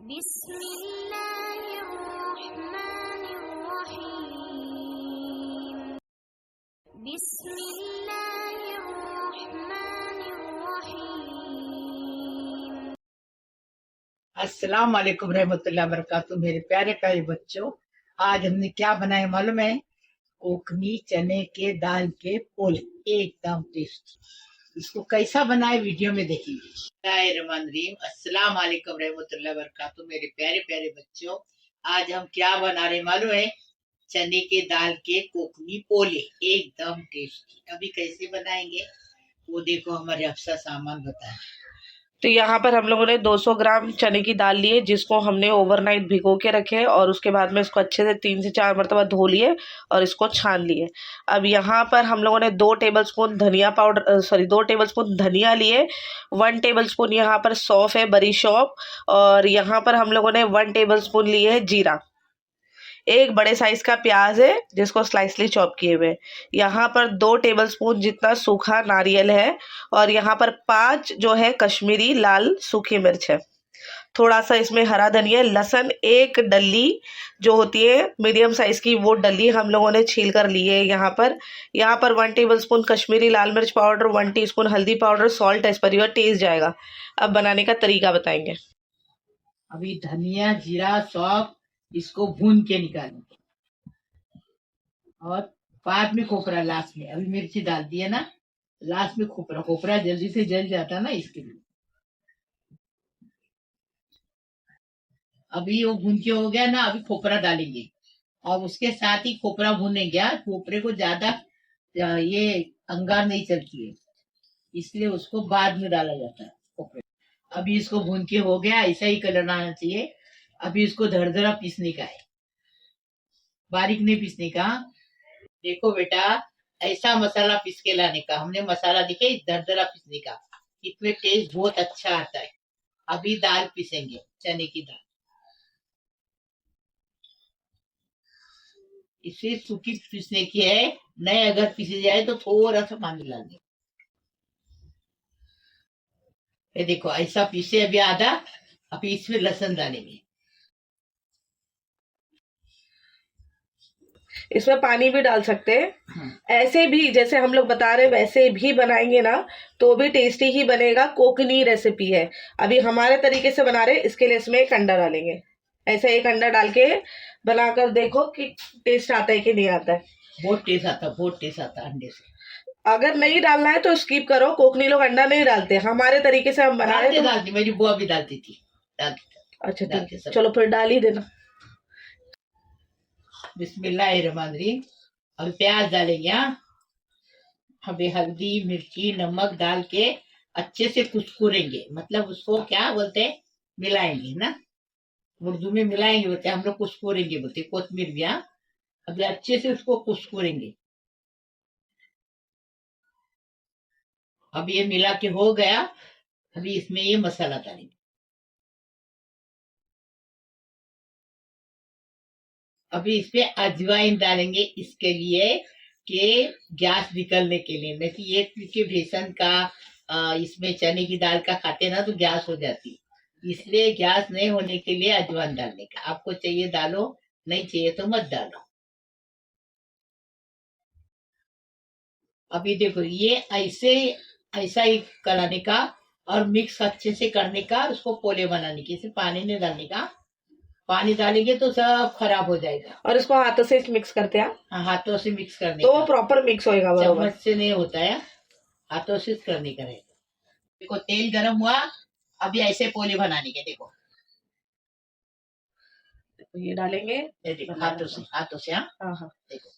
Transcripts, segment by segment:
बिस्मिल्लाहिर्रहमानिर्रहीम। बिस्मिल्लाहिर्रहमानिर्रहीम। अस्सलाम वालेकुम रहमतुल्लाहि वबरकातुहू। मेरे प्यारे प्यारे बच्चों, आज हमने क्या बनाया मालूम है? कोकनी चने के दाल के पोले, एकदम टेस्टी। इसको कैसा बनाए वीडियो में देखेंगे। बिस्मिल्लाहिर्रहमानिर्रहीम। अस्सलाम वालेकुम रहमतुल्लाहि वबरकातुहू। मेरे प्यारे प्यारे बच्चों, आज हम क्या बना रहे मालूम है? चने के दाल के कोकनी पोले, एकदम टेस्टी। अभी कैसे बनाएंगे वो देखो, हमारे अफसा सामान बताए। तो यहाँ पर हम लोगों ने 200 ग्राम चने की दाल लिए, जिसको हमने ओवरनाइट भिगो के रखे और उसके बाद में इसको अच्छे से 3 से 4 मरतबा धो लिए और इसको छान लिए। अब यहाँ पर हम लोगों ने 2 टेबलस्पून धनिया लिए, 1 टेबलस्पून यहाँ पर सौंफ है, बड़ी सौंफ, और यहाँ पर हम लोगों ने 1 टेबलस्पून लिए है जीरा। एक बड़े साइज का प्याज है जिसको स्लाइसली चॉप किए हुए। यहाँ पर 2 टेबलस्पून जितना सूखा नारियल है और यहाँ पर 5 जो है कश्मीरी लाल सूखी मिर्च है। थोड़ा सा इसमें हरा धनिया, लहसुन 1 डली जो होती है मीडियम साइज की, वो डली हम लोगों ने छील कर ली है। यहाँ पर 1 टेबलस्पून कश्मीरी लाल मिर्च पाउडर, 1 टीस्पून हल्दी powder, salt as per your taste जाएगा। अब बनाने का तरीका बताएंगे। अभी धनिया जीरा सौंफ इसको भून के निकालेंगे और बाद में खोपरा लास्ट में। अभी मिर्ची डाल दिए ना, लास्ट में खोपरा जल्दी से जल जाता ना, इसके लिए। अभी वो भून के हो गया ना, अभी खोपरा डालेंगे और उसके साथ ही खोपरा भूनेंगे। खोपरे को ज्यादा ये अंगार नहीं चलती है, इसलिए उसको बाद में डाला जाता है खोपरे। अभी इसको भून के हो गया, ऐसा ही कलर आना चाहिए। अभी इसको दरदरा पीसने का है, बारीक नहीं पीसने का। देखो बेटा, ऐसा मसाला पीस के लाने का। हमने मसाला दिखे दरदरा पीसने का, इसमें टेस्ट बहुत अच्छा आता है। अभी दाल पीसेंगे, चने की दाल। इसे सूखी पीसने की है, नहीं अगर पीसी जाए तो थोड़ा सा पानी डालने। ये देखो ऐसा पीसे अभी आधा। अभी इसमें लहसुन डालेंगे। इसमें पानी भी डाल सकते हैं। ऐसे भी जैसे हम लोग बता रहे वैसे भी बनाएंगे ना तो भी टेस्टी ही बनेगा। कोकनी रेसिपी है, अभी हमारे तरीके से बना रहे, इसके लिए इसमें 1 अंडा डालेंगे। ऐसे 1 अंडा डाल के बनाकर देखो कि टेस्ट आता है कि नहीं आता है। बहुत टेस्ट आता है अंडे से। अगर नहीं डालना है तो स्किप करो, कोकनी लोग अंडा नहीं डालते। हमारे तरीके से हम बना रहे डालती, मेरी बुआ भी डालती थी। अच्छा ठीक है, चलो फिर डाल ही देना। बिस्मिल्लाहिर्रहमानिर्रहीम। अब प्याज डालेंगे। अभी हल्दी मिर्ची नमक डाल के अच्छे से कुचकुरेंगे, मतलब उसको क्या बोलते हैं, मिलाएंगे ना। उर्दू में मिलाएंगे बोलते, हम लोग कुचकुरेंगे बोलते। कोतमीर भी। अभी अच्छे से उसको कुचकुरेंगे। अब ये मिला के हो गया। अभी इसमें ये मसाला डालेंगे। अभी इसमें अजवाइन डालेंगे, इसके लिए कि गैस निकलने के लिए। नहीं तो ये क्योंकि बेसन का इसमें चने की दाल का खाते ना तो गैस हो जाती, इसलिए गैस नहीं होने के लिए अजवाइन डालने का। आपको चाहिए डालो, नहीं चाहिए तो मत डालो। अभी देखो ये ऐसा ही कराने का और मिक्स अच्छे से करने का, उसको पोले बनाने की। इसे पानी नहीं डालने का, पानी डालेंगे तो सब खराब हो जाएगा। और इसको हाथों से मिक्स करते हैं। हाँ, हाथों से मिक्स करने तो का। प्रॉपर मिक्स होएगा, बराबर। चम्मच से नहीं होता है, हाथों से करने का रहेगा। देखो तेल गरम हुआ, अभी ऐसे पोले बनाने के। देखो ये डालेंगे, देखो हाथों से। हाँ देखो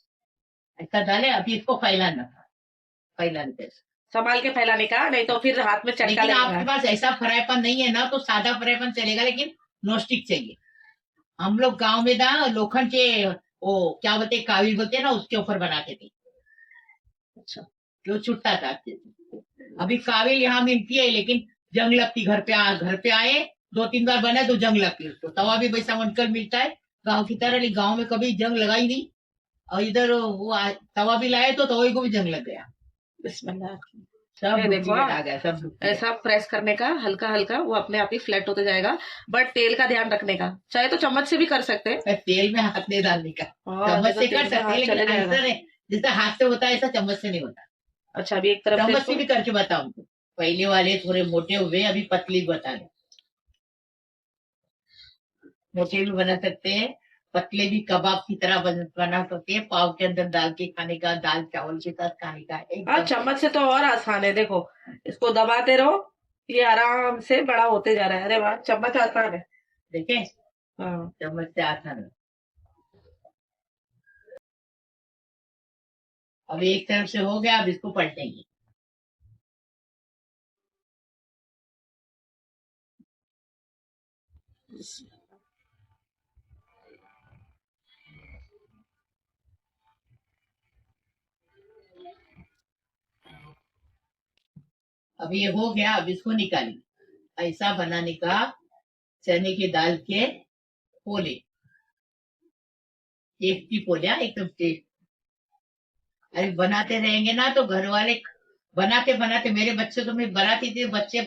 ऐसा डाले। अभी इसको फैलाने का, संभाल के फैलाने का, नहीं तो फिर हाथ में चटका लेकिन लगेगा। आपके पास ऐसा फ्राई पैन नहीं है ना तो सादा फ्राई पैन चलेगा, लेकिन नॉनस्टिक चाहिए। हम लोग गांव में ना लोखंड के वो क्या बोलते, काविल बोलते ना, उसके ऊपर बनाते थे। अच्छा, जो छुट्टा था। अभी काविल यहाँ मिलती है, लेकिन जंग लगती। घर पे आए 2-3 बार बना तो जंग लगती। तो तवा भी वैसा बनकर मिलता है गांव की तरह, लेकिन गांव में कभी जंग लगाई नहीं। और इधर वो तवा भी लाए तो तवे को भी जंग लग गया। बिस्मिल्लाह। सब ये देखो डुप्लीकेट आ गया, सब डुप्लीकेट। ऐसा प्रेस करने का हल्का हल्का, वो अपने आप ही फ्लैट होते जाएगा। बट तेल का ध्यान रखने का, चाहे तो चम्मच से भी कर सकते हैं। तेल में हाथ नहीं डालने का। हाँ, चम्मच तो से तेल कर में सकते हाथ हैं, चले लेकिन जाएगा। अंतर है, जैसा हाथ से होता है ऐसा चम्मच से नहीं होता। अच्छा, अभी एक तरफ से चम्मच से इसको भी करके बताऊं तो पहले वाले थोड़े मोटे हुए, अभी पतली बता रहे। मोटे भी बना सकते हैं, पतले भी कबाब की तरह बना सकते हैं, पाव के अंदर डाल के खाने का, दाल चावल के साथ खाने का हाँ, एकदम। चम्मच से तो और आसान है। देखो, इसको दबाते रहो, ये आराम से बड़ा होते जा रहा है। अरे वाह, चम्मच आसान है। देखे, हाँ, चम्मच से आसान है। अब एक तरफ से हो गया, अब इसको पलटेंगे। अब ये हो गया, अब इसको निकालेंगे। ऐसा बनाने का चने की दाल के पोले, टेस्टी पोले, हाँ, एकदम टेस्ट। अरे बनाते रहेंगे ना तो घर वाले, बनाते बनाते मेरे बच्चे तो मैं बनाती थी, बच्चे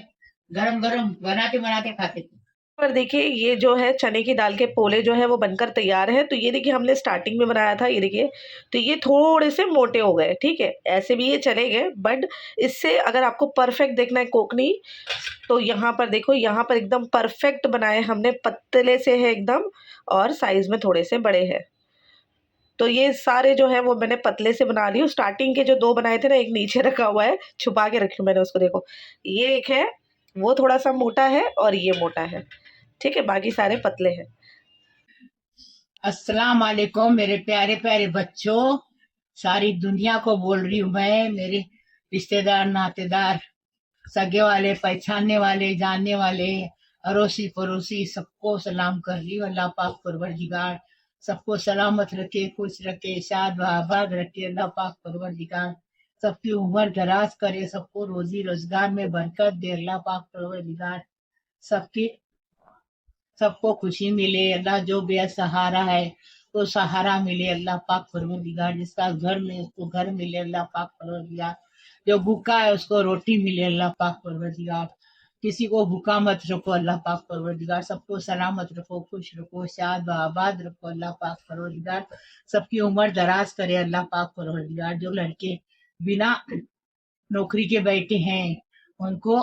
गरम गरम बनाते बनाते खाते थे। पर देखिए ये जो है चने की दाल के पोले जो है वो बनकर तैयार है। तो ये देखिए हमने स्टार्टिंग में बनाया था, ये देखिए, तो ये थोड़े से मोटे हो गए, ठीक है, ऐसे भी ये चलेंगे। बट इससे अगर आपको परफेक्ट देखना है कोकनी, तो यहाँ पर देखो, यहाँ पर एकदम परफेक्ट बनाए हमने, पतले से है एकदम, और साइज में थोड़े से बड़े हैं। तो ये सारे जो है वो मैंने पतले से बना ली हूँ। स्टार्टिंग के जो 2 बनाए थे ना, एक नीचे रखा हुआ है, छुपा के रखी हूँ मैंने उसको। देखो, ये एक है, वो थोड़ा सा मोटा है, और ये मोटा है, ठीक है, बाकी सारे पतले हैं। अस्सलाम वालेकुम मेरे प्यारे प्यारे बच्चों, सारी दुनिया को बोल रही हूँ मैं, मेरे रिश्तेदार नातेदार, सगे वाले, पहचानने वाले, जानने वाले, अड़ोसी पड़ोसी, सबको सलाम कर रही हूँ। अल्लाह पाक परवरदिगार सबको सलामत रखे, खुश रखे, शाद आबाद रखे। अल्लाह पाक परवरदिगार सबकी उम्र दराज करे, सबको रोजी रोजगार में बरकत दे। अल्लाह पाक परवरदिगार सबकी, सबको खुशी मिले। अल्लाह जो बेसहारा है तो सहारा मिले। अल्लाह पाक परवरदिगार जिसका घर में उसको घर मिले। अल्लाह पाक परवरदिगार जो भूखा है उसको रोटी मिले। अल्लाह पाक परवरदिगार किसी को भूखा मत रखो। अल्लाह पाक परवरदिगार सबको सलामत रखो, खुश रखो, शाद आबाद रखो। अल्लाह पाक परवरदिगार सबकी उम्र दराज करे। अल्लाह पाक परवरदिगार जो लड़के बिना नौकरी के बैठे हैं उनको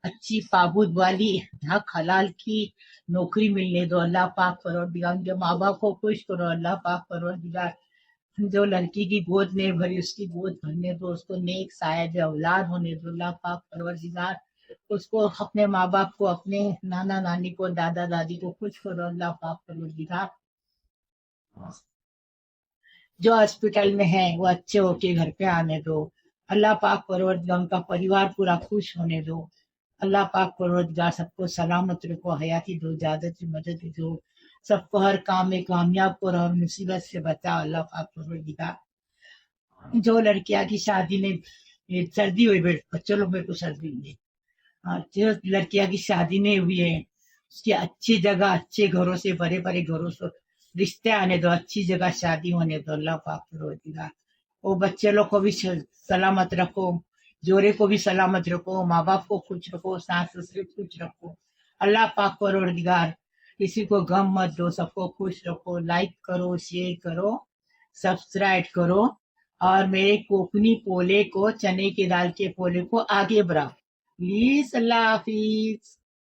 अच्छी पाबूद वाली हक हलाल की नौकरी मिलने दो। अल्लाह पाक परवरदिगार उनके माँ बाप को खुश करो। अल्लाह पाक परवरदिगार जो लड़की की गोद नहीं भरी उसकी गोद भरने दो, उसको नेक साया औलाद होने दो। अल्लाह पाक परवरदिगार उसको, अपने माँ बाप को, अपने नाना नानी को, दादा दादी को खुश करो। अल्लाह पाक परवरदिगार जो हॉस्पिटल में है वो अच्छे होके घर पे आने दो। अल्लाह पाक परवरदिगार उनका परिवार पूरा खुश होने दो। अल्लाह पाक परवरदिगार सबको सलामत रखो, हयाती दो, ज्यादा से मदद दो, सबको हर काम में कामयाब करो और मुसीबत से बचाओ। अल्लाह पाक परवरदिगार जो लड़कियां की शादी में, ये सर्दी हुई, बच्चों लोग मेरे को सर्दी हुई है, हाँ, जो लड़कियां की शादी नहीं हुई है उसकी अच्छी जगह, अच्छे घरों से, बड़े बड़े घरों से रिश्ते आने दो, अच्छी जगह शादी होने दो। अल्लाह पाक परवरदिगार वो बच्चे लोग को भी सलामत रखो, जोरे को भी सलामत रखो, माँ बाप को खुश रखो, सास ससुर खुश रखो। अल्लाह पाक परवरदिगार किसी को गम मत दो, सबको खुश रखो। लाइक करो, शेयर करो, सब्सक्राइब करो, और मेरे कोकनी पोले को, चने की दाल के पोले को आगे बढ़ाओ प्लीज। अल्लाह हाफिज।